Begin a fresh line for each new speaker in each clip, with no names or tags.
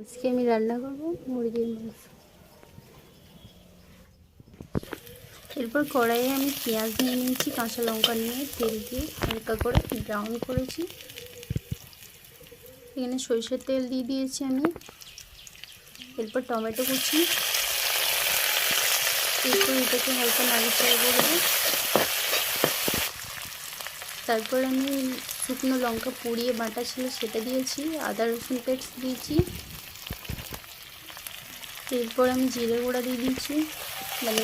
আজকে আমি রান্না করব মুরগির মাংস। এরপর কড়াইয়ে আমি পেঁয়াজ নিয়ে নিয়েছি, কাঁচা লঙ্কা নিয়ে তেল দিয়ে হালকা করে ব্রাউন করেছি। এখানে সরষের তেল দিয়ে দিয়েছি আমি। এরপর টমেটো কুচি, এরপর এটাকে হালকা নাড়াচাড়া করব। তারপর আমি শুকনো লঙ্কা পুড়িয়ে বাটা ছিল সেটা দিয়েছি, আদা রসুন পেস্ট দিয়েছি। এরপর আমি জিরে গুঁড়া দিয়ে দিয়েছি, মানে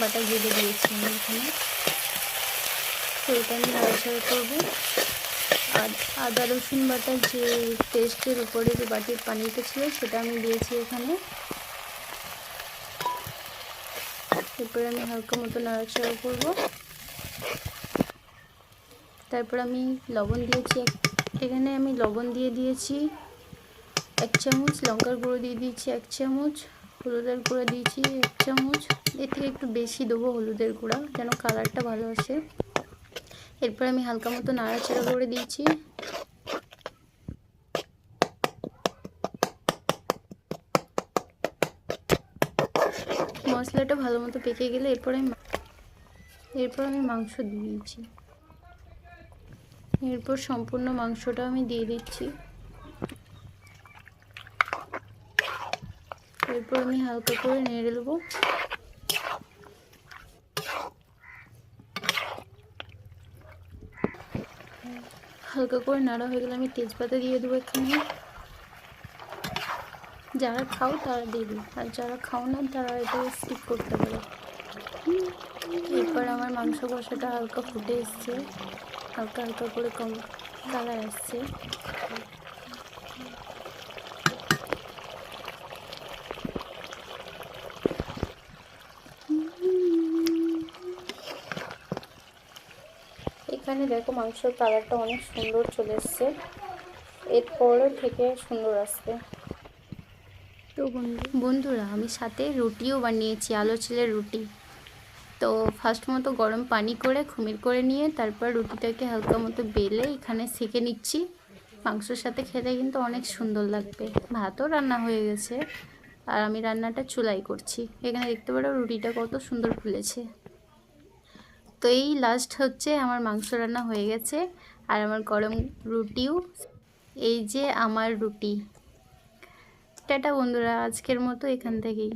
বাটা জিরে দিয়েছি আমি এখানে। তো এটা আমি নাড়াচাড়া করবো। আর আদা রসুন বাটার যে পেস্টের উপরে যে বাটির পানিটা ছিল সেটা আমি দিয়েছি এখানে। এরপরে আমি হালকা মতো নাড়াচাড়া করবো। তারপর আমি লবণ দিয়েছি, এখানে আমি লবণ দিয়ে দিয়েছি 1 চামচ, লঙ্কার গুঁড়ো দিয়ে দিয়েছি 1 চামচ, হলুদের গুঁড়ো দিয়েছি 1 চামচ। এর থেকে একটু বেশি দেবো হলুদের গুঁড়া, যেন কালারটা ভালো আসে। এরপর আমি হালকা মতো নাড়াচাড়া করে দিয়েছি। মশলাটা ভালো মতো পেকে গেলে এরপর আমি মাংস দিয়ে দিয়েছি। এরপর সম্পূর্ণ মাংসটা আমি দিয়ে দিচ্ছি। এরপর আমি হালকা করে নেড়ে নেব। হালকা করে নাড়া হয়ে গেলে আমি তেজপাতা দিয়ে দেবো এখানে। যারা খাও তারা দেবে, আর যারা খাও না তারা এটা স্কিপ করতে পারে। এরপর আমার মাংস কষাটা হালকা ফুটে এসছে, হালকা হালকা করে কম কালার আসছে। এখানে দেখো মাংসের কালারটা অনেক সুন্দর চলে এসছে, এরপরও থেকে সুন্দর আসবে। তো বন্ধুরা আমি সাথে রুটিও বানিয়েছি, আলো ছেলের রুটি। তো ফার্স্ট মতো গরম পানি করে খুমির করে নিয়ে তারপর রুটিটাকে হালকা মতো বেলে এখানে সেঁকে নিচ্ছি। মাংসের সাথে খেতে কিন্তু অনেক সুন্দর লাগবে। ভাতও রান্না হয়ে গেছে আর আমি রান্নাটা চুলাই করছি। এখানে দেখতে পারো রুটিটা কত সুন্দর ফুলেছে। তো এই লাস্ট হচ্ছে আমার মাংস রান্না হয়ে গেছে আর আমার গরম রুটিও। এই যে আমার রুটি। টাটা বন্ধুরা, আজকের মতো এখান থেকেই।